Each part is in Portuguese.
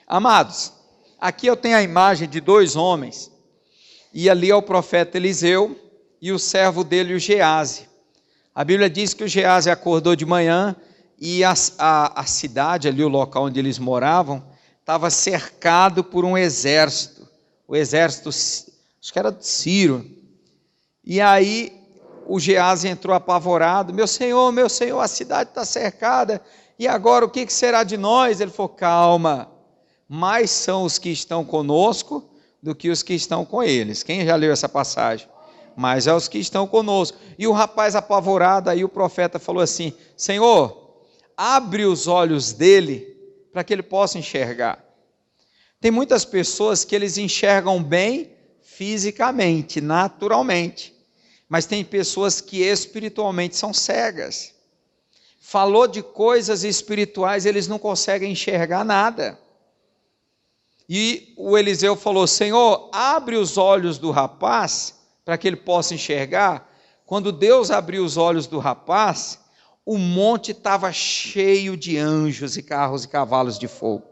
Amados, aqui eu tenho a imagem de dois homens, e ali é o profeta Eliseu e o servo dele, o Geazi. A Bíblia diz que o Geazi acordou de manhã e a cidade, ali o local onde eles moravam, estava cercado por um exército, o exército, acho que era de Ciro. E aí o Geazi entrou apavorado: meu senhor, a cidade está cercada, e agora o que será de nós? Ele falou: calma, mais são os que estão conosco do que os que estão com eles. Quem já leu essa passagem? Mais é os que estão conosco. E o rapaz apavorado, aí o profeta falou assim: Senhor, abre os olhos dele para que ele possa enxergar. Tem muitas pessoas que eles enxergam bem fisicamente, naturalmente, mas tem pessoas que espiritualmente são cegas. Falou de coisas espirituais, eles não conseguem enxergar nada. E o Eliseu falou: Senhor, abre os olhos do rapaz para que ele possa enxergar. Quando Deus abriu os olhos do rapaz, o monte estava cheio de anjos e carros e cavalos de fogo.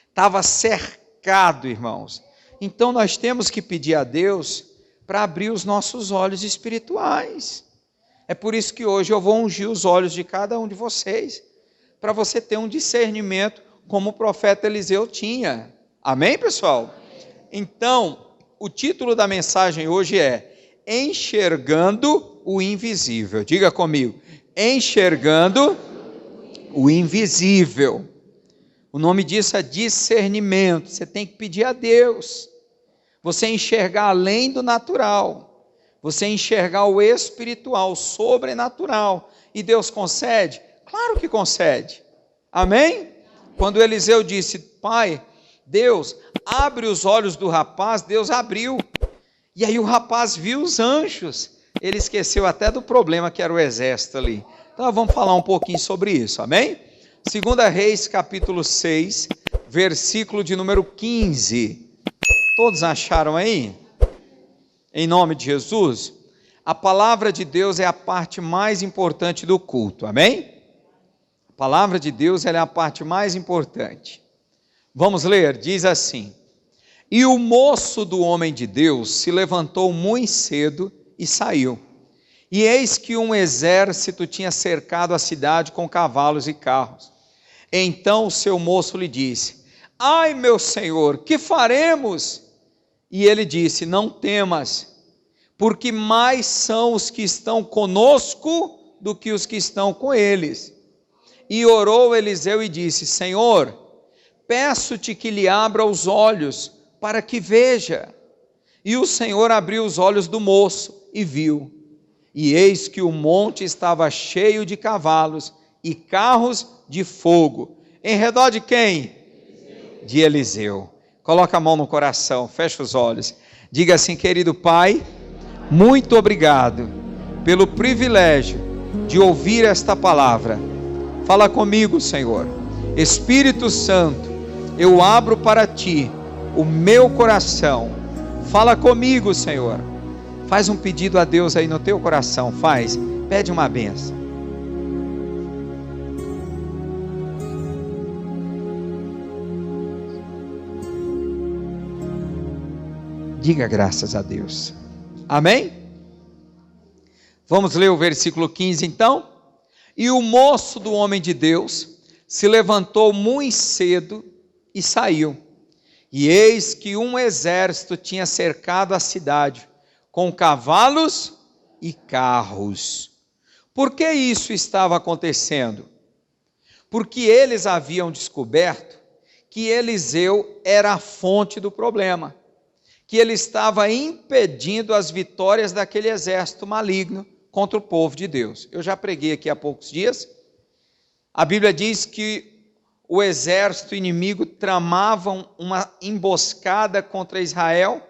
Estava cercado, irmãos. Então nós temos que pedir a Deus para abrir os nossos olhos espirituais. É por isso que hoje eu vou ungir os olhos de cada um de vocês, para você ter um discernimento como o profeta Eliseu tinha. Amém, pessoal? Então, o título da mensagem hoje é Enxergando o Invisível. Diga comigo: Enxergando o Invisível. O nome disso é discernimento. Você tem que pedir a Deus. Você enxergar além do natural. Você enxergar o espiritual, o sobrenatural. E Deus concede? Claro que concede. Amém? Quando Eliseu disse: Pai, Deus, abre os olhos do rapaz, Deus abriu. E aí o rapaz viu os anjos. Ele esqueceu até do problema que era o exército ali. Então vamos falar um pouquinho sobre isso, amém? 2 Reis, capítulo 6, versículo de número 15. Todos acharam aí? Em nome de Jesus? A palavra de Deus é a parte mais importante do culto, amém? A palavra de Deus ela é a parte mais importante. Vamos ler, diz assim: E o moço do homem de Deus se levantou muito cedo e saiu. E eis que um exército tinha cercado a cidade com cavalos e carros. Então o seu moço lhe disse: Ai, meu senhor, que faremos? E ele disse: Não temas, porque mais são os que estão conosco do que os que estão com eles. E orou Eliseu e disse: Senhor, peço-te que lhe abra os olhos, para que veja. E o Senhor abriu os olhos do moço, e viu. E eis que o monte estava cheio de cavalos, e carros de fogo. Em redor de quem? De Eliseu. Coloca a mão no coração, fecha os olhos. Diga assim: querido Pai, muito obrigado pelo privilégio de ouvir esta palavra. Fala comigo, Senhor. Espírito Santo, eu abro para Ti o meu coração. Fala comigo, Senhor. Faz um pedido a Deus aí no teu coração. Pede uma bênção. Diga graças a Deus. Amém? Vamos ler o versículo 15 então. E o moço do homem de Deus se levantou muito cedo e saiu. E eis que um exército tinha cercado a cidade, com cavalos e carros. Por que isso estava acontecendo? Porque eles haviam descoberto que Eliseu era a fonte do problema, que ele estava impedindo as vitórias daquele exército maligno contra o povo de Deus. Eu já preguei aqui há poucos dias. A Bíblia diz que o exército inimigo tramava uma emboscada contra Israel,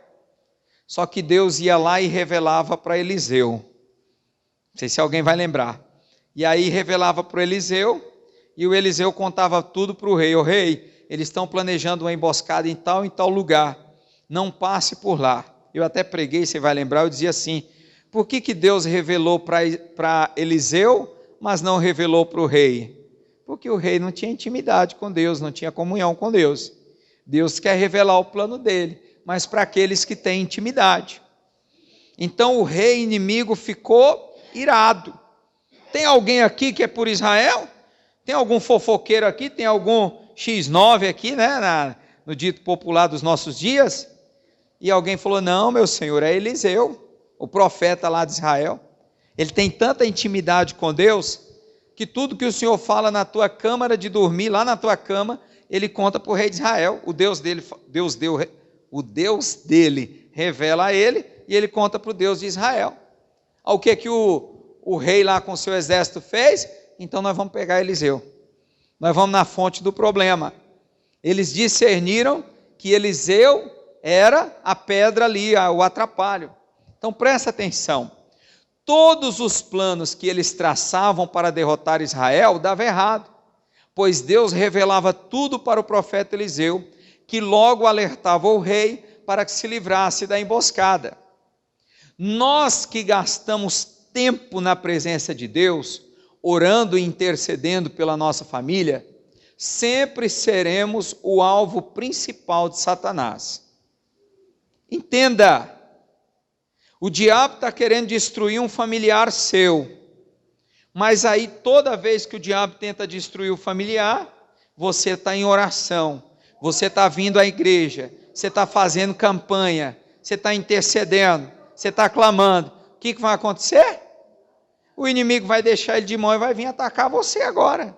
só que Deus ia lá e revelava para Eliseu. Não sei se alguém vai lembrar. E aí revelava para o Eliseu, e o Eliseu contava tudo para o rei. O rei, eles estão planejando uma emboscada em tal lugar. Não passe por lá. Eu até preguei, você vai lembrar, eu dizia assim: por que Deus revelou para Eliseu, mas não revelou para o rei? Porque o rei não tinha intimidade com Deus, não tinha comunhão com Deus. Deus quer revelar o plano dele, mas para aqueles que têm intimidade. Então o rei inimigo ficou irado. Tem alguém aqui que é por Israel? Tem algum fofoqueiro aqui? Tem algum X9 aqui, né, no dito popular dos nossos dias? E alguém falou, não, meu senhor, é Eliseu, o profeta lá de Israel. Ele tem tanta intimidade com Deus, que tudo que o senhor fala na tua câmara de dormir, lá na tua cama, ele conta para o rei de Israel. O Deus dele revela a ele, e ele conta para o Deus de Israel. O que o rei lá com o seu exército fez? Então nós vamos pegar Eliseu. Nós vamos na fonte do problema. Eles discerniram que Eliseu era a pedra ali, o atrapalho. Então presta atenção. Todos os planos que eles traçavam para derrotar Israel davam errado, pois Deus revelava tudo para o profeta Eliseu, que logo alertava o rei para que se livrasse da emboscada. Nós que gastamos tempo na presença de Deus, orando e intercedendo pela nossa família, sempre seremos o alvo principal de Satanás. Entenda, o diabo está querendo destruir um familiar seu, mas aí toda vez que o diabo tenta destruir o familiar, você está em oração, você está vindo à igreja, você está fazendo campanha, você está intercedendo, você está clamando. O que vai acontecer? O inimigo vai deixar ele de mão e vai vir atacar você agora.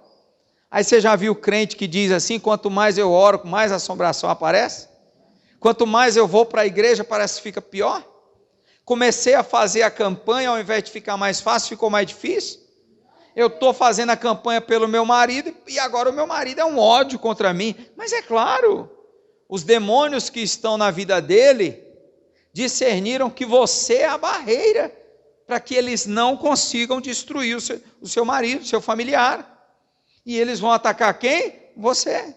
Aí você já viu o crente que diz assim, quanto mais eu oro, mais assombração aparece? Quanto mais eu vou para a igreja, parece que fica pior? Comecei a fazer a campanha, ao invés de ficar mais fácil, ficou mais difícil? Eu estou fazendo a campanha pelo meu marido, e agora o meu marido é um ódio contra mim. Mas é claro, os demônios que estão na vida dele, discerniram que você é a barreira, para que eles não consigam destruir o seu marido, o seu familiar. E eles vão atacar quem? Você.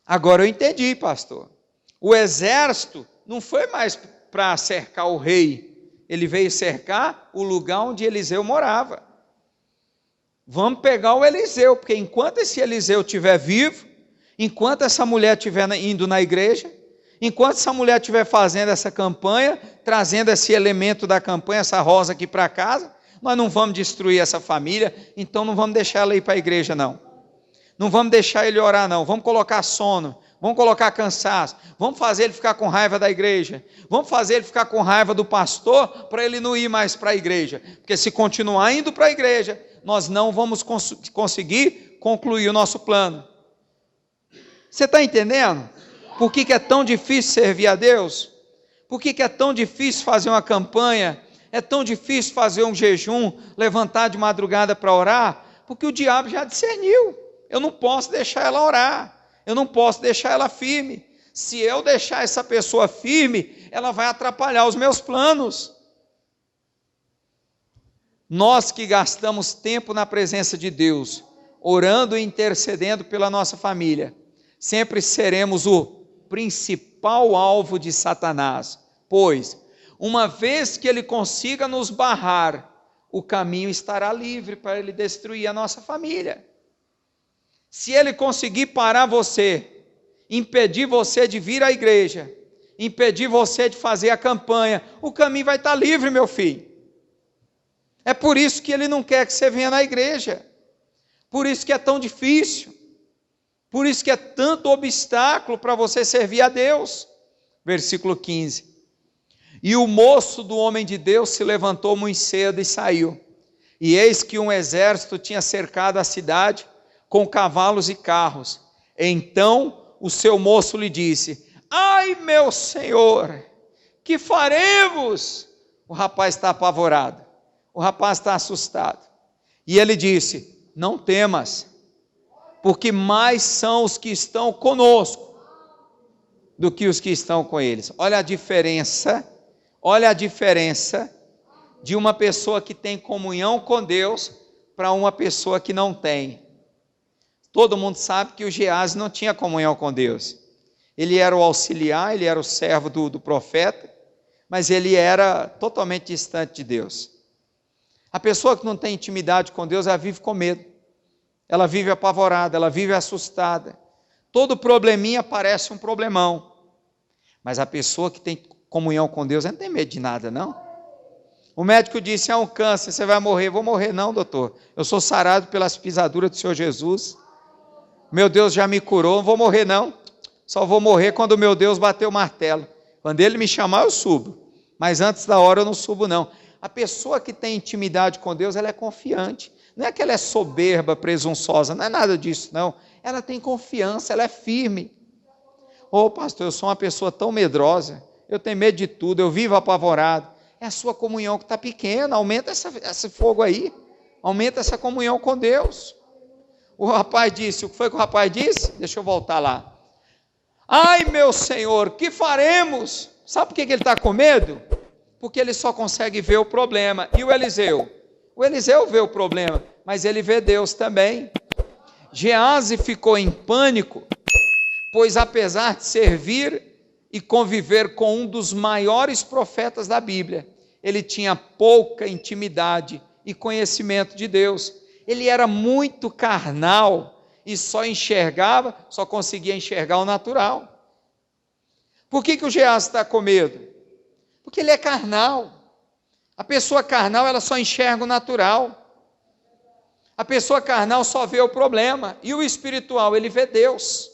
Agora eu entendi, pastor. O exército não foi mais para cercar o rei, ele veio cercar o lugar onde Eliseu morava. Vamos pegar o Eliseu, porque enquanto esse Eliseu estiver vivo, enquanto essa mulher estiver indo na igreja, enquanto essa mulher estiver fazendo essa campanha, trazendo esse elemento da campanha, essa rosa aqui para casa, nós não vamos destruir essa família, então não vamos deixar ela ir para a igreja, não. Não vamos deixar ele orar, não. Vamos colocar sono, vamos colocar cansaço, vamos fazer ele ficar com raiva da igreja, vamos fazer ele ficar com raiva do pastor, para ele não ir mais para a igreja, porque se continuar indo para a igreja, nós não vamos conseguir concluir o nosso plano. Você está entendendo? Por que é tão difícil servir a Deus? Por que é tão difícil fazer uma campanha? É tão difícil fazer um jejum, levantar de madrugada para orar? Porque o diabo já discerniu. Eu não posso deixar ela orar. Eu não posso deixar ela firme. Se eu deixar essa pessoa firme, ela vai atrapalhar os meus planos. Nós que gastamos tempo na presença de Deus, orando e intercedendo pela nossa família, sempre seremos o principal alvo de Satanás, pois, uma vez que ele consiga nos barrar, o caminho estará livre para ele destruir a nossa família. Se ele conseguir parar você, impedir você de vir à igreja, impedir você de fazer a campanha, o caminho vai estar livre, meu filho. É por isso que ele não quer que você venha na igreja, por isso que é tão difícil, por isso que é tanto obstáculo para você servir a Deus. Versículo 15. E o moço do homem de Deus se levantou muito cedo e saiu. E eis que um exército tinha cercado a cidade com cavalos e carros. Então o seu moço lhe disse: ai, meu senhor, que faremos? O rapaz está apavorado, o rapaz está assustado. E ele disse: não temas, porque mais são os que estão conosco do que os que estão com eles. Olha a diferença de uma pessoa que tem comunhão com Deus para uma pessoa que não tem. Todo mundo sabe que o Geazi não tinha comunhão com Deus. Ele era o auxiliar, ele era o servo do profeta, mas ele era totalmente distante de Deus. A pessoa que não tem intimidade com Deus, ela vive com medo. Ela vive apavorada, ela vive assustada. Todo probleminha parece um problemão. Mas a pessoa que tem comunhão com Deus, ela não tem medo de nada, não. O médico disse, um câncer, você vai morrer. Vou morrer não, doutor. Eu sou sarado pelas pisaduras do Senhor Jesus. Meu Deus já me curou, não vou morrer não. Só vou morrer quando meu Deus bater o martelo. Quando Ele me chamar, eu subo. Mas antes da hora eu não subo não. A pessoa que tem intimidade com Deus, ela é confiante. Não é que ela é soberba, presunçosa, não é nada disso não. Ela tem confiança, ela é firme. Pastor, eu sou uma pessoa tão medrosa, eu tenho medo de tudo, eu vivo apavorado. É a sua comunhão que está pequena, aumenta esse fogo aí, aumenta essa comunhão com Deus. O rapaz disse, o que foi que o rapaz disse? Deixa eu voltar lá. Ai meu Senhor, que faremos? Sabe por que ele está com medo? Porque ele só consegue ver o problema. E o Eliseu? O Eliseu vê o problema, mas ele vê Deus também. Geazi ficou em pânico, pois apesar de servir e conviver com um dos maiores profetas da Bíblia, ele tinha pouca intimidade e conhecimento de Deus. Ele era muito carnal e só conseguia enxergar o natural. Por que o Geazi está com medo? Porque ele é carnal. A pessoa carnal, ela só enxerga o natural. A pessoa carnal só vê o problema. E o espiritual, ele vê Deus.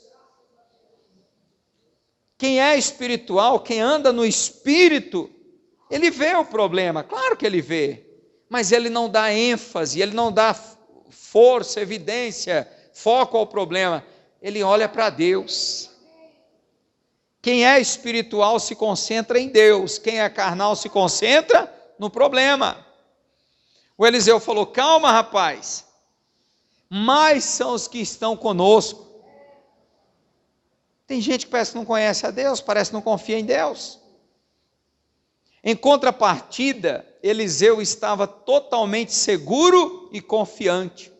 Quem é espiritual, quem anda no espírito, ele vê o problema, claro que ele vê, mas ele não dá ênfase, ele não dá força, evidência, foco ao problema, ele olha para Deus. Quem é espiritual se concentra em Deus, quem é carnal se concentra no problema. O Eliseu falou, calma rapaz, mais são os que estão conosco. Tem gente que parece que não conhece a Deus, parece que não confia em Deus. Em contrapartida, Eliseu estava totalmente seguro e confiante,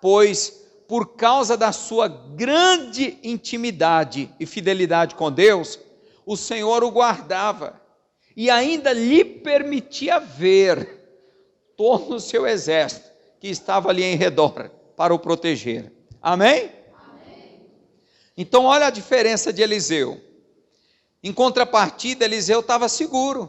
pois por causa da sua grande intimidade e fidelidade com Deus, o Senhor o guardava e ainda lhe permitia ver todo o seu exército que estava ali em redor para o proteger. Amém? Então olha a diferença de Eliseu. Em contrapartida, Eliseu estava seguro.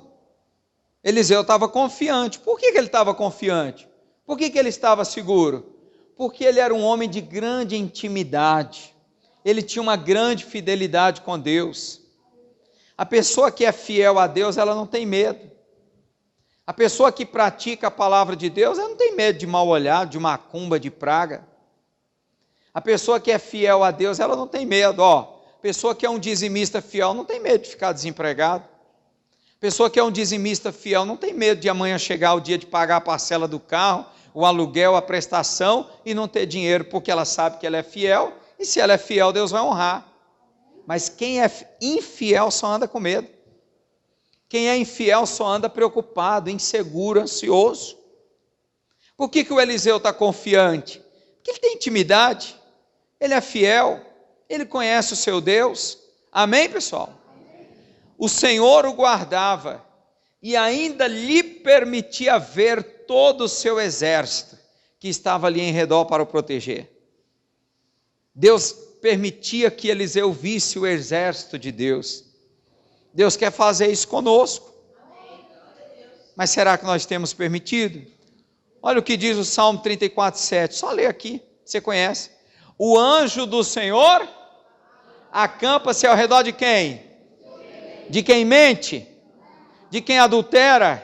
Eliseu estava confiante. Por que ele estava confiante? Por que ele estava seguro? Porque ele era um homem de grande intimidade. Ele tinha uma grande fidelidade com Deus. A pessoa que é fiel a Deus, ela não tem medo. A pessoa que pratica a palavra de Deus, ela não tem medo de mal olhado, de macumba, de praga. A pessoa que é fiel a Deus, ela não tem medo. A pessoa que é um dizimista fiel não tem medo de ficar desempregado. A pessoa que é um dizimista fiel não tem medo de amanhã chegar o dia de pagar a parcela do carro, o aluguel, a prestação e não ter dinheiro, porque ela sabe que ela é fiel, e se ela é fiel, Deus vai honrar. Mas quem é infiel só anda com medo. Quem é infiel só anda preocupado, inseguro, ansioso. Por que o Eliseu está confiante? Porque ele tem intimidade. Ele é fiel, ele conhece o seu Deus. Amém, pessoal? O Senhor o guardava e ainda lhe permitia ver todo o seu exército que estava ali em redor para o proteger. Deus permitia que Eliseu visse o exército de Deus. Deus quer fazer isso conosco. Mas será que nós temos permitido? Olha o que diz o Salmo 34:7. Só lê aqui, você conhece. O anjo do Senhor acampa-se ao redor de quem? De quem mente? De quem adultera?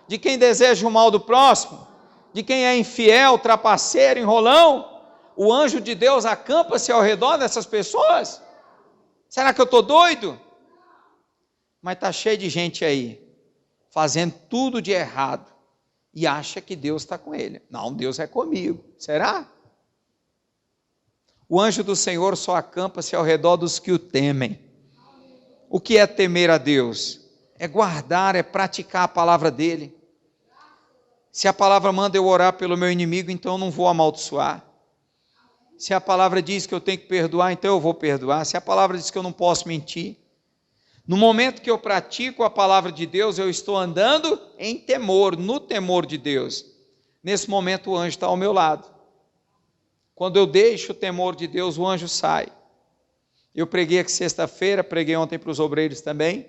De quem deseja o mal do próximo? De quem é infiel, trapaceiro, enrolão? O anjo de Deus acampa-se ao redor dessas pessoas? Será que eu estou doido? Mas está cheio de gente aí, fazendo tudo de errado, e acha que Deus está com ele. Não, Deus é comigo. Será? O anjo do Senhor só acampa-se ao redor dos que o temem. O que é temer a Deus? É guardar, é praticar a palavra dele. Se a palavra manda eu orar pelo meu inimigo, então eu não vou amaldiçoar. Se a palavra diz que eu tenho que perdoar, então eu vou perdoar. Se a palavra diz que eu não posso mentir. No momento que eu pratico a palavra de Deus, eu estou andando em temor, no temor de Deus. Nesse momento o anjo está ao meu lado. Quando eu deixo o temor de Deus, o anjo sai. Eu preguei aqui sexta-feira, preguei ontem para os obreiros também,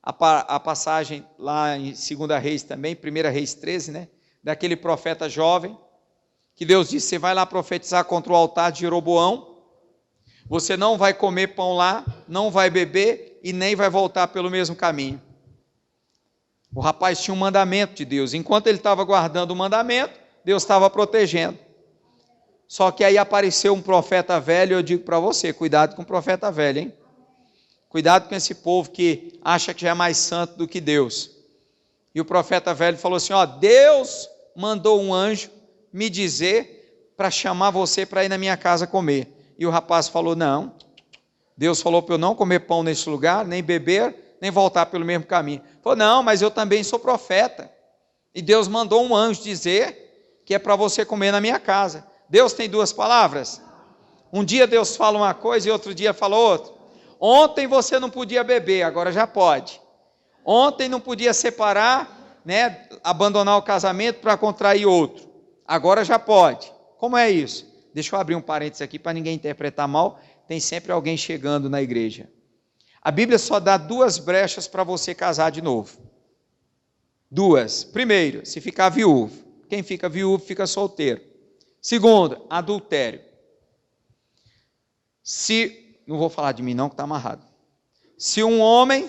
a passagem lá em 2 Reis também, 1 Reis 13, né? Daquele profeta jovem, que Deus disse, você vai lá profetizar contra o altar de Jeroboão, você não vai comer pão lá, não vai beber e nem vai voltar pelo mesmo caminho. O rapaz tinha um mandamento de Deus, enquanto ele estava guardando o mandamento, Deus estava protegendo. Só que aí apareceu um profeta velho, eu digo para você, cuidado com o profeta velho, hein? Cuidado com esse povo que acha que já é mais santo do que Deus. E o profeta velho falou assim, ó, Deus mandou um anjo me dizer para chamar você para ir na minha casa comer. E o rapaz falou, não, Deus falou para eu não comer pão nesse lugar, nem beber, nem voltar pelo mesmo caminho. Falou, não, mas eu também sou profeta. E Deus mandou um anjo dizer que é para você comer na minha casa. Deus tem duas palavras? Um dia Deus fala uma coisa e outro dia fala outra. Ontem você não podia beber, agora já pode. Ontem não podia separar, né, abandonar o casamento para contrair outro. Agora já pode. Como é isso? Deixa eu abrir um parênteses aqui para ninguém interpretar mal. Tem sempre alguém chegando na igreja. A Bíblia só dá 2 brechas para você casar de novo. 2. Primeiro, se ficar viúvo. Quem fica viúvo fica solteiro. Segundo, adultério. Não vou falar de mim não, que está amarrado. Se um homem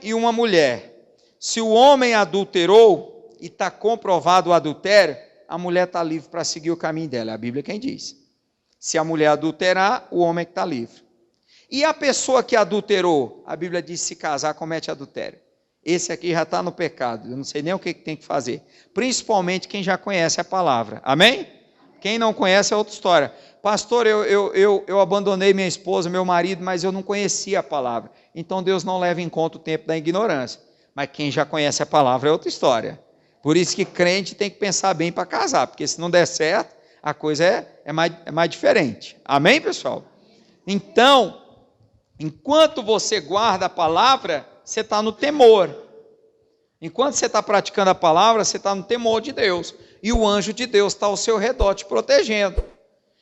e uma mulher, se o homem adulterou e está comprovado o adultério, a mulher está livre para seguir o caminho dela. É a Bíblia quem diz. Se a mulher adulterar, o homem é que está livre. E a pessoa que adulterou, a Bíblia diz, se casar, comete adultério. Esse aqui já está no pecado, eu não sei nem o que tem que fazer. Principalmente quem já conhece a palavra, amém? Quem não conhece é outra história. Pastor, eu abandonei minha esposa, meu marido, mas eu não conhecia a palavra. Então Deus não leva em conta o tempo da ignorância. Mas quem já conhece a palavra é outra história. Por isso que crente tem que pensar bem para casar, porque se não der certo, a coisa é mais diferente. Amém, pessoal? Então, enquanto você guarda a palavra, você está no temor. Enquanto você está praticando a palavra, você está no temor de Deus. E o anjo de Deus está ao seu redor te protegendo.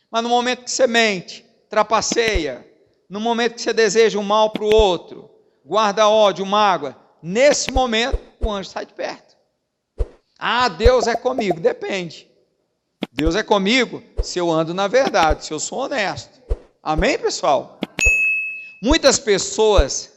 Mas no momento que você mente, trapaceia, no momento que você deseja um mal para o outro, guarda ódio, mágoa, nesse momento o anjo sai de perto. Ah, Deus é comigo. Depende. Deus é comigo se eu ando na verdade, se eu sou honesto. Amém, pessoal? Muitas pessoas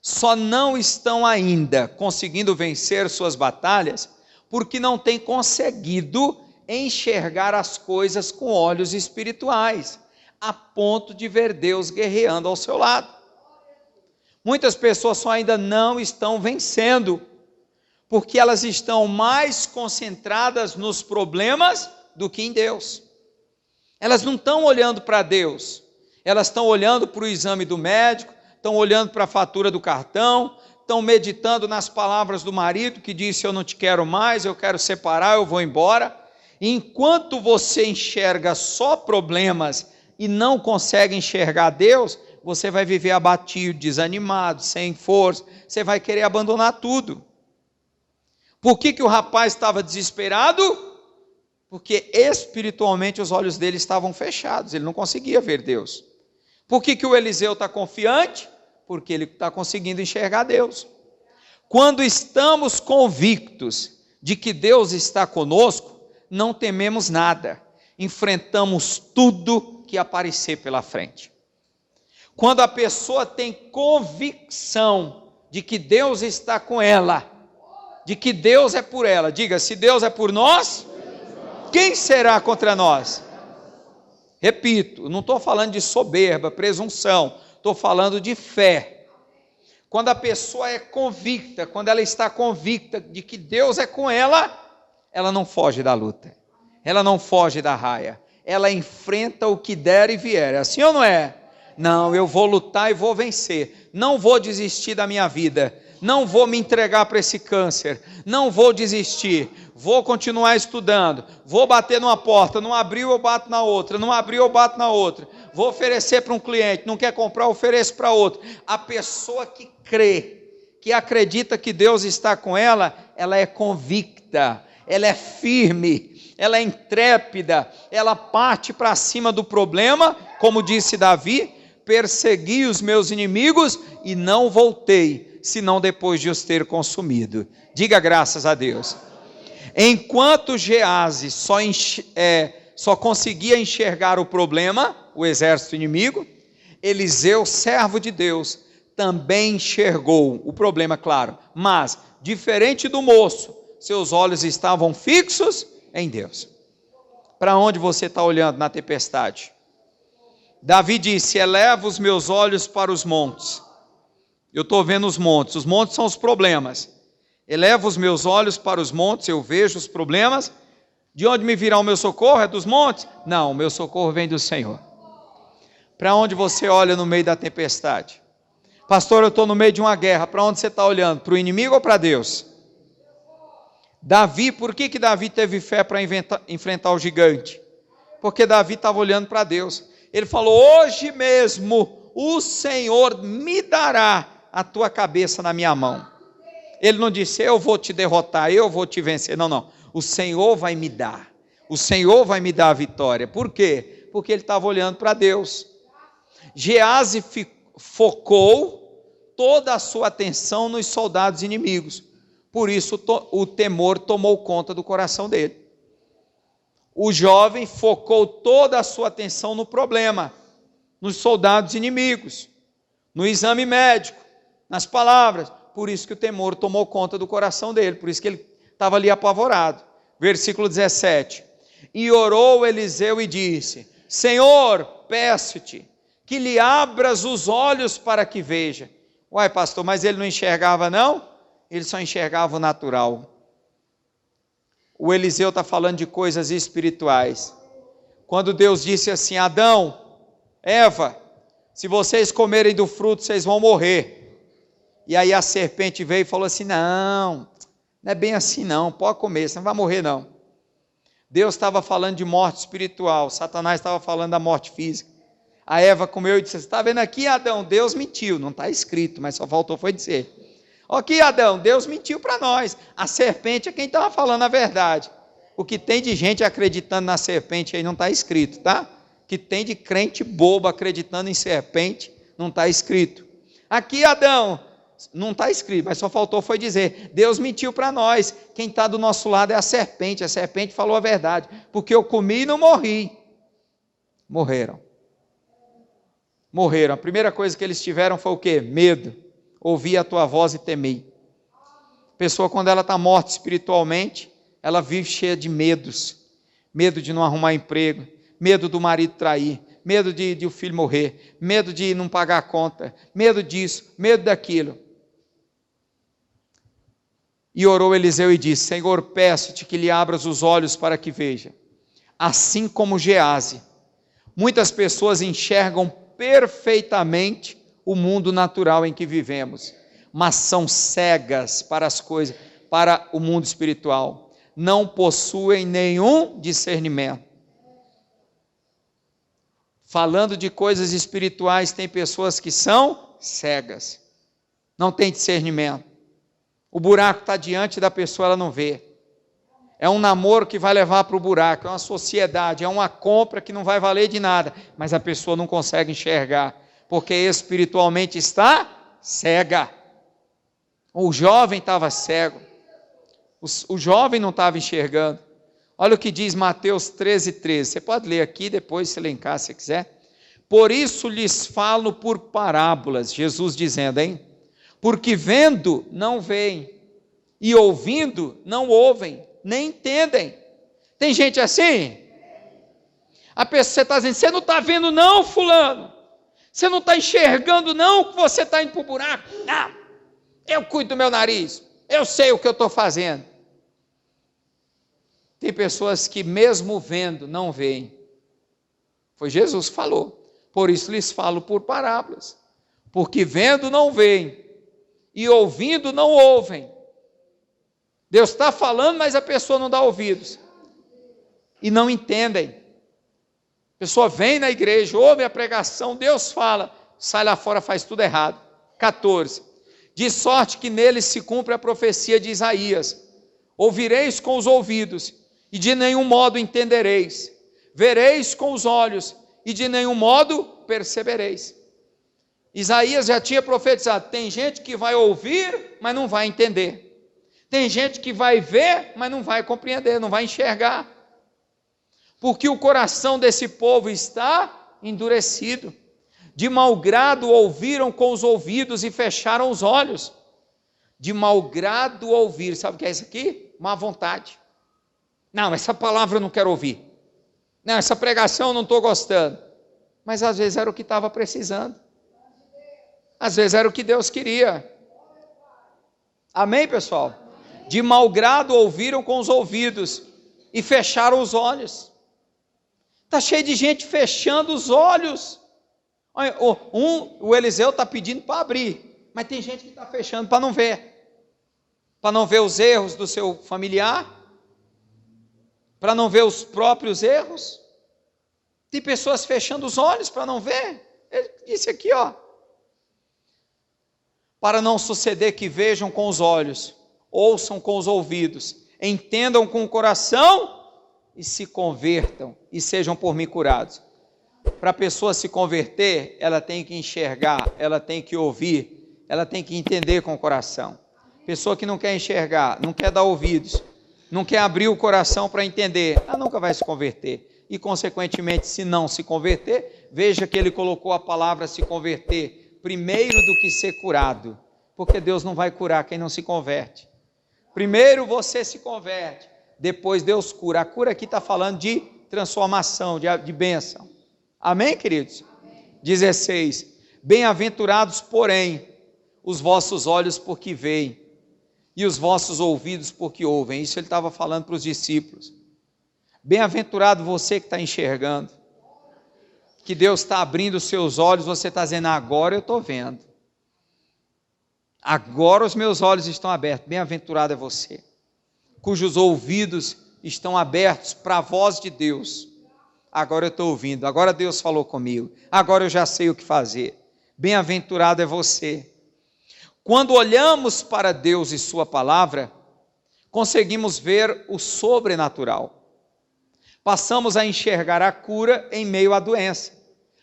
só não estão ainda conseguindo vencer suas batalhas porque não têm conseguido enxergar as coisas com olhos espirituais, a ponto de ver Deus guerreando ao seu lado. Muitas pessoas só ainda não estão vencendo, porque elas estão mais concentradas nos problemas do que em Deus. Elas não estão olhando para Deus, elas estão olhando para o exame do médico, estão olhando para a fatura do cartão, estão meditando nas palavras do marido que disse, eu não te quero mais, eu quero separar, eu vou embora. E enquanto você enxerga só problemas e não consegue enxergar Deus, você vai viver abatido, desanimado, sem força, você vai querer abandonar tudo. Por que o rapaz estava desesperado? Porque espiritualmente os olhos dele estavam fechados, ele não conseguia ver Deus. Por que o Eliseu está confiante? Porque ele está conseguindo enxergar Deus. Quando estamos convictos de que Deus está conosco, não tememos nada, enfrentamos tudo que aparecer pela frente. Quando a pessoa tem convicção de que Deus está com ela, de que Deus é por ela, diga, se Deus é por nós, quem será contra nós? Repito, não estou falando de soberba, presunção, estou falando de fé. Quando a pessoa é convicta, quando ela está convicta de que Deus é com ela, ela não foge da luta, ela não foge da raia, ela enfrenta o que der e vier, é assim ou não é? Não, eu vou lutar e vou vencer, não vou desistir da minha vida, não vou me entregar para esse câncer, não vou desistir, vou continuar estudando, vou bater numa porta, não abriu eu bato na outra, não abriu eu bato na outra, vou oferecer para um cliente, não quer comprar, ofereço para outro. A pessoa que crê, que acredita que Deus está com ela, ela é convicta, ela é firme, ela é intrépida, ela parte para cima do problema, como disse Davi, persegui os meus inimigos e não voltei, senão depois de os ter consumido. Diga graças a Deus. Enquanto Geazi só conseguia enxergar o problema, o exército inimigo, Eliseu, servo de Deus, também enxergou o problema, claro, mas, diferente do moço, seus olhos estavam fixos em Deus. Para onde você está olhando na tempestade? Davi disse: eleva os meus olhos para os montes. Eu estou vendo os montes são os problemas. Eleva os meus olhos para os montes, eu vejo os problemas. De onde me virá o meu socorro? É dos montes? Não, o meu socorro vem do Senhor. Para onde você olha no meio da tempestade? Pastor, eu estou no meio de uma guerra. Para onde você está olhando? Para o inimigo ou para Deus? Davi, por que Davi teve fé para enfrentar o gigante? Porque Davi estava olhando para Deus. Ele falou: hoje mesmo o Senhor me dará a tua cabeça na minha mão. Ele não disse: eu vou te derrotar, eu vou te vencer. Não. O Senhor vai me dar. O Senhor vai me dar a vitória. Por quê? Porque ele estava olhando para Deus. Geazi focou toda a sua atenção nos soldados inimigos. Por isso o temor tomou conta do coração dele. O jovem focou toda a sua atenção no problema, nos soldados inimigos, no exame médico, nas palavras. Por isso que o temor tomou conta do coração dele, por isso que ele estava ali apavorado. Versículo 17. E orou Eliseu e disse: Senhor, peço-te que lhe abras os olhos para que veja. Uai, pastor, mas ele não enxergava não? Ele só enxergava o natural. O Eliseu está falando de coisas espirituais. Quando Deus disse assim: Adão, Eva, se vocês comerem do fruto, vocês vão morrer. E aí a serpente veio e falou assim: não é bem assim não, pode comer, você não vai morrer não. Deus estava falando de morte espiritual, Satanás estava falando da morte física. A Eva comeu e disse: você está vendo aqui, Adão, Deus mentiu, não está escrito, mas só faltou foi dizer. Aqui, Adão, Deus mentiu para nós. A serpente é quem estava falando a verdade. O que tem de gente acreditando na serpente aí não está escrito, tá? O que tem de crente bobo acreditando em serpente não está escrito. Aqui, Adão, não está escrito, mas só faltou foi dizer: Deus mentiu para nós. Quem está do nosso lado é a serpente falou a verdade, porque eu comi e não morri. Morreram. A primeira coisa que eles tiveram foi o quê? Medo. Ouvi a tua voz e temi. A pessoa, quando ela está morta espiritualmente, ela vive cheia de medos. Medo de não arrumar emprego, medo do marido trair, medo de o filho morrer, medo de não pagar a conta, medo disso, medo daquilo. E orou Eliseu e disse: Senhor, peço-te que lhe abras os olhos para que veja. Assim como Geazi, muitas pessoas enxergam perfeitamente o mundo natural em que vivemos, mas são cegas para as coisas, para o mundo espiritual, não possuem nenhum discernimento. Falando de coisas espirituais, tem pessoas que são cegas, não tem discernimento. O buraco está diante da pessoa, ela não vê. É um namoro que vai levar para o buraco, é uma sociedade, é uma compra que não vai valer de nada, mas a pessoa não consegue enxergar, porque espiritualmente está cega. O jovem estava cego, o jovem não estava enxergando. Olha o que diz Mateus 13:13, você pode ler aqui, depois se elencar se quiser. Por isso lhes falo por parábolas, Jesus dizendo, porque vendo não veem, e ouvindo não ouvem, nem entendem. Tem gente assim? A pessoa, você está dizendo: você não está vendo não, fulano? Você não está enxergando não que você está indo para o buraco? Não, eu cuido do meu nariz, eu sei o que eu estou fazendo. Tem pessoas que mesmo vendo não veem. Foi Jesus que falou. Por isso lhes falo por parábolas. Porque vendo não veem, e ouvindo não ouvem. Deus está falando, mas a pessoa não dá ouvidos. E não entendem. A pessoa vem na igreja, ouve a pregação, Deus fala, sai lá fora, faz tudo errado. 14. De sorte que nele se cumpre a profecia de Isaías. Ouvireis com os ouvidos, e de nenhum modo entendereis. Vereis com os olhos, e de nenhum modo percebereis. Isaías já tinha profetizado, tem gente que vai ouvir, mas não vai entender. Tem gente que vai ver, mas não vai compreender, não vai enxergar. Porque o coração desse povo está endurecido. De mau grado ouviram com os ouvidos e fecharam os olhos. De mau grado ouvir, sabe o que é isso aqui? Má vontade. Não, essa palavra eu não quero ouvir. Não, essa pregação eu não estou gostando. Mas às vezes era o que estava precisando. Às vezes era o que Deus queria. Amém, pessoal? De mau grado ouviram com os ouvidos e fecharam os olhos. Está cheio de gente fechando os olhos. O Eliseu está pedindo para abrir, mas tem gente que está fechando para não ver. Para não ver os erros do seu familiar, para não ver os próprios erros. Tem pessoas fechando os olhos para não ver. Ele disse aqui, ó. Para não suceder que vejam com os olhos, ouçam com os ouvidos, entendam com o coração e se convertam e sejam por mim curados. Para a pessoa se converter, ela tem que enxergar, ela tem que ouvir, ela tem que entender com o coração. Pessoa que não quer enxergar, não quer dar ouvidos, não quer abrir o coração para entender, ela nunca vai se converter. E consequentemente, se não se converter, veja que ele colocou a palavra se converter primeiro do que ser curado, porque Deus não vai curar quem não se converte. Primeiro você se converte, depois Deus cura. A cura aqui está falando de transformação, de bênção. Amém, queridos? Amém. 16. Bem-aventurados, porém, os vossos olhos porque veem, e os vossos ouvidos porque ouvem. Isso ele estava falando para os discípulos. Bem-aventurado você que está enxergando, que Deus está abrindo os seus olhos, você está dizendo, agora eu estou vendo. Agora os meus olhos estão abertos. Bem-aventurado é você, cujos ouvidos estão abertos para a voz de Deus. Agora eu estou ouvindo, agora Deus falou comigo, agora eu já sei o que fazer. Bem-aventurado é você. Quando olhamos para Deus e sua palavra, conseguimos ver o sobrenatural. Passamos a enxergar a cura em meio à doença,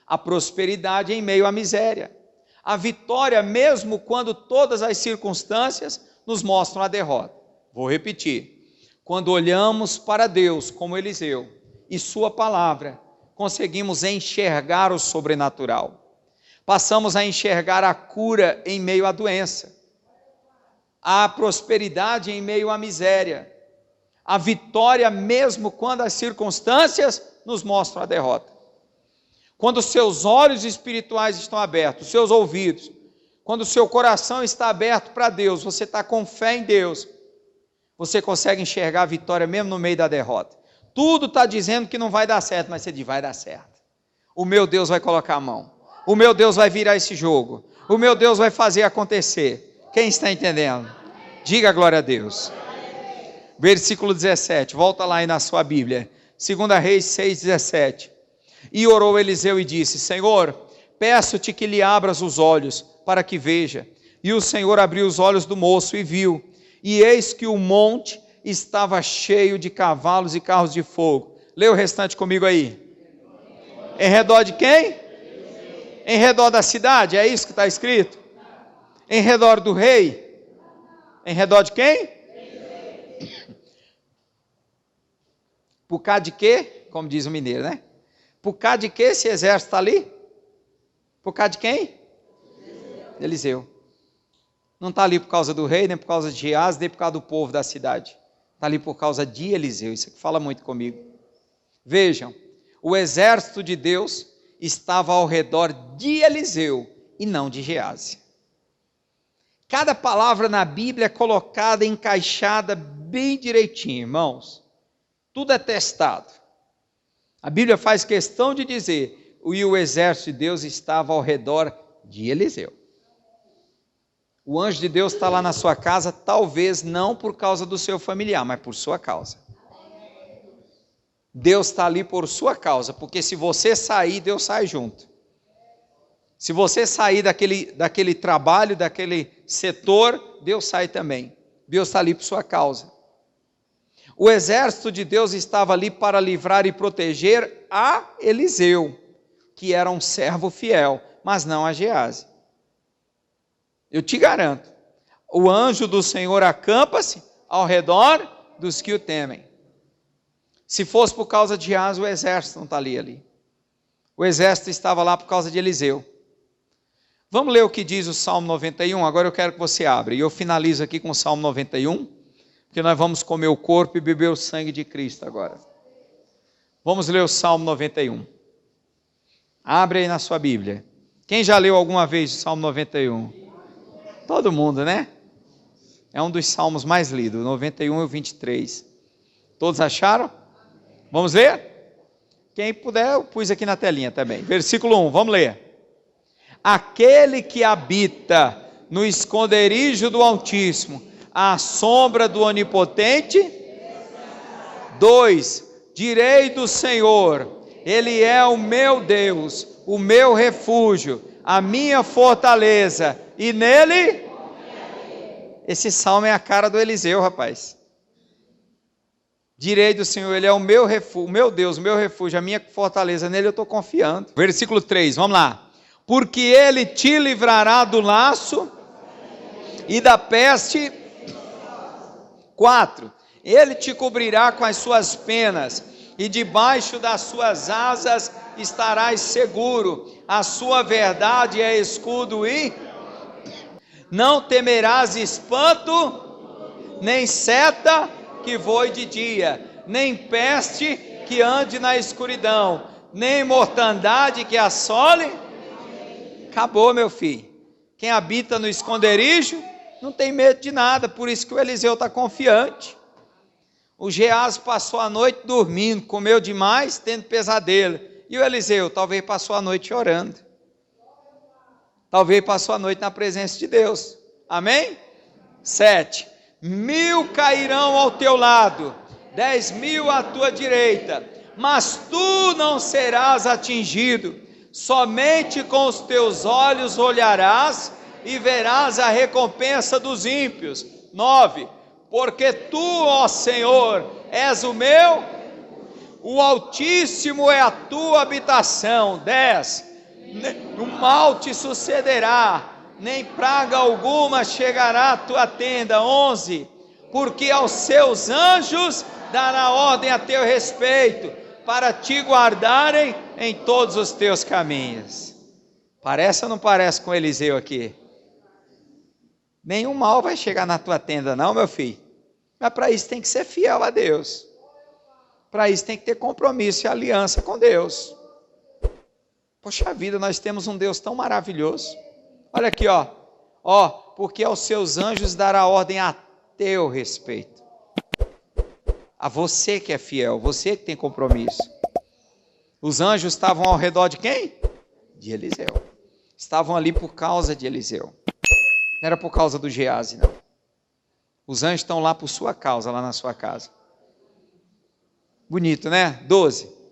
a prosperidade em meio à miséria, a vitória mesmo quando todas as circunstâncias nos mostram a derrota. Vou repetir. Quando olhamos para Deus como Eliseu e sua palavra, conseguimos enxergar o sobrenatural. Passamos a enxergar a cura em meio à doença, a prosperidade em meio à miséria, a vitória mesmo quando as circunstâncias nos mostram a derrota. Quando os seus olhos espirituais estão abertos, os seus ouvidos, quando o seu coração está aberto para Deus, você está com fé em Deus, você consegue enxergar a vitória mesmo no meio da derrota. Tudo está dizendo que não vai dar certo, mas você diz, vai dar certo. O meu Deus vai colocar a mão. O meu Deus vai virar esse jogo. O meu Deus vai fazer acontecer. Quem está entendendo? Diga glória a Deus. Versículo 17, volta lá aí na sua Bíblia. 2 Reis 6,17. E orou Eliseu e disse, Senhor, peço-te que lhe abras os olhos, para que veja. E o Senhor abriu os olhos do moço e viu. E eis que o monte estava cheio de cavalos e carros de fogo. Lê o restante comigo aí. Em redor de quem? Em redor da cidade, é isso que está escrito? Em redor do rei? Em redor de quem? Por causa de quê? Como diz o mineiro, né? Por causa de quê esse exército está ali? Por causa de quem? Eliseu. Não está ali por causa do rei, nem por causa de Geás, nem por causa do povo da cidade. Está ali por causa de Eliseu. Isso aqui fala muito comigo. Vejam, o exército de Deus estava ao redor de Eliseu e não de Geás. Cada palavra na Bíblia é colocada, encaixada bem direitinho, irmãos. Tudo é testado. A Bíblia faz questão de dizer, e o exército de Deus estava ao redor de Eliseu. O anjo de Deus está lá na sua casa, talvez não por causa do seu familiar, mas por sua causa. Deus está ali por sua causa, porque se você sair, Deus sai junto. Se você sair daquele trabalho, daquele setor, Deus sai também. Deus está ali por sua causa. O exército de Deus estava ali para livrar e proteger a Eliseu, que era um servo fiel, mas não a Geás. Eu te garanto. O anjo do Senhor acampa-se ao redor dos que o temem. Se fosse por causa de Geazi, o exército não está ali. O exército estava lá por causa de Eliseu. Vamos ler o que diz o Salmo 91? Agora eu quero que você abra. E eu finalizo aqui com o Salmo 91, porque nós vamos comer o corpo e beber o sangue de Cristo agora. Vamos ler o Salmo 91. Abre aí na sua Bíblia. Quem já leu alguma vez o Salmo 91? Todo mundo, né? É um dos salmos mais lidos, 91 e o 23. Todos acharam? Vamos ler? Quem puder, eu pus aqui na telinha também. Versículo 1, vamos ler. Aquele que habita no esconderijo do Altíssimo, à sombra do Onipotente. 2, direi do Senhor, Ele é o meu Deus, o meu refúgio, a minha fortaleza, e nele... Esse salmo é a cara do Eliseu, rapaz. Direi do Senhor, Ele é o meu refúgio, o meu Deus, o meu refúgio, a minha fortaleza, nele eu estou confiando. Versículo 3, vamos lá. Porque Ele te livrará do laço e da peste. 4, Ele te cobrirá com as suas penas, e debaixo das suas asas estarás seguro. A sua verdade é escudo e... Não temerás espanto, nem seta que voe de dia, nem peste que ande na escuridão, nem mortandade que assole. Acabou, meu filho. Quem habita no esconderijo não tem medo de nada, por isso que o Eliseu está confiante. O Geazi passou a noite dormindo, comeu demais, tendo pesadelo. E o Eliseu talvez passou a noite orando. Talvez passou a noite na presença de Deus. Amém? 7. 1000 cairão ao teu lado, 10.000 à tua direita, mas tu não serás atingido. Somente com os teus olhos olharás e verás a recompensa dos ímpios. 9. Porque tu, ó Senhor, és o meu, o Altíssimo é a tua habitação. 10. O mal te sucederá, nem praga alguma chegará à tua tenda. 11. Porque aos seus anjos dará ordem a teu respeito, para te guardarem em todos os teus caminhos. Parece ou não parece com Eliseu aqui? Nenhum mal vai chegar na tua tenda não, meu filho. Mas para isso tem que ser fiel a Deus. Para isso tem que ter compromisso e aliança com Deus. Poxa vida, nós temos um Deus tão maravilhoso. Olha aqui, ó. Ó, porque aos seus anjos dará ordem a teu respeito. A você que é fiel, você que tem compromisso. Os anjos estavam ao redor de quem? De Eliseu. Estavam ali por causa de Eliseu. Não era por causa do Geazi, não. Os anjos estão lá por sua causa, lá na sua casa. Bonito, né? 12.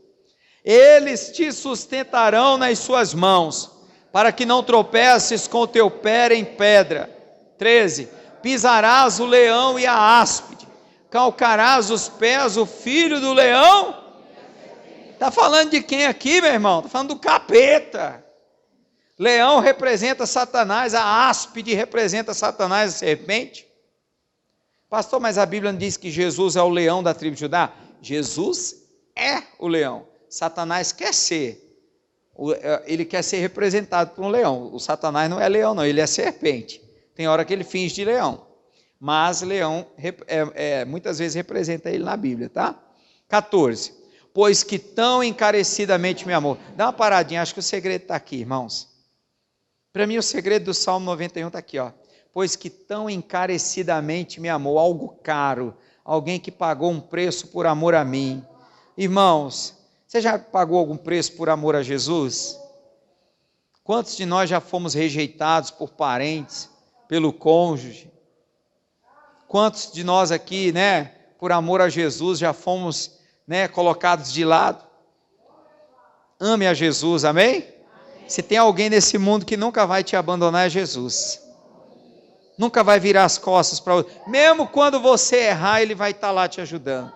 Eles te sustentarão nas suas mãos, para que não tropeces com o teu pé em pedra. 13. Pisarás o leão e a áspide, calcarás os pés o filho do leão. Está falando de quem aqui, meu irmão? Está falando do capeta. Leão representa Satanás, a áspide representa Satanás, a serpente. Pastor, mas a Bíblia não diz que Jesus é o leão da tribo de Judá? Jesus é o leão. Satanás quer ser. Ele quer ser representado por um leão. O Satanás não é leão, não, ele é serpente. Tem hora que ele finge de leão. Mas leão muitas vezes representa ele na Bíblia, tá? 14. Pois que tão encarecidamente me amou. Dá uma paradinha, acho que o segredo está aqui, irmãos. Para mim o segredo do Salmo 91 está aqui, ó. Pois que tão encarecidamente me amou, algo caro, alguém que pagou um preço por amor a mim. Irmãos, você já pagou algum preço por amor a Jesus? Quantos de nós já fomos rejeitados por parentes, pelo cônjuge? Quantos de nós aqui, né, por amor a Jesus, já fomos, né, colocados de lado? Ame a Jesus, amém? Se tem alguém nesse mundo que nunca vai te abandonar, é Jesus. Nunca vai virar as costas para outro. Mesmo quando você errar, Ele vai estar lá te ajudando.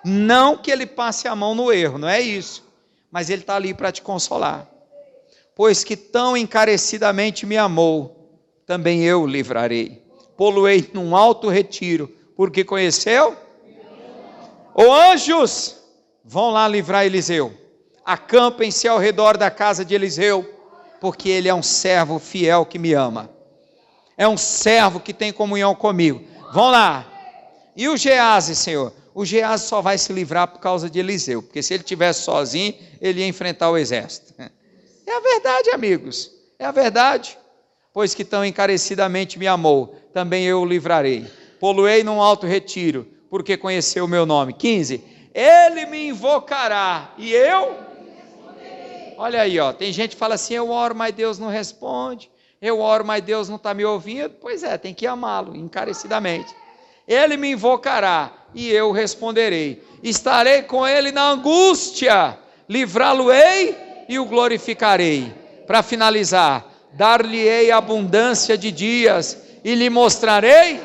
Não que Ele passe a mão no erro, não é isso. Mas Ele está ali para te consolar. Pois que tão encarecidamente me amou, também eu o livrarei. Pô-lo-ei num alto retiro, porque conheceu? Ô anjos, vão lá livrar Eliseu. Acampem-se ao redor da casa de Eliseu, porque ele é um servo fiel que me ama. É um servo que tem comunhão comigo. Vão lá. E o Geazi, Senhor? O Geazi só vai se livrar por causa de Eliseu, porque se ele estivesse sozinho, ele ia enfrentar o exército. É a verdade, amigos, é a verdade. Pois que tão encarecidamente me amou, também eu o livrarei. Pô-lo-ei num alto retiro, porque conheceu o meu nome. 15. Ele me invocará, e eu? Olha aí, ó, tem gente que fala assim, eu oro, mas Deus não responde. Eu oro, mas Deus não está me ouvindo. Pois é, tem que amá-lo, encarecidamente. Ele me invocará, e eu responderei. Estarei com ele na angústia, livrá-lo-ei e o glorificarei. Para finalizar, dar-lhe-ei abundância de dias e lhe mostrarei.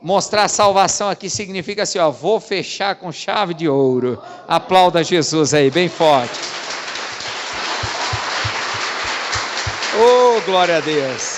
Mostrar salvação aqui significa assim, ó, vou fechar com chave de ouro. Aplauda Jesus aí, bem forte. Oh, glória a Deus.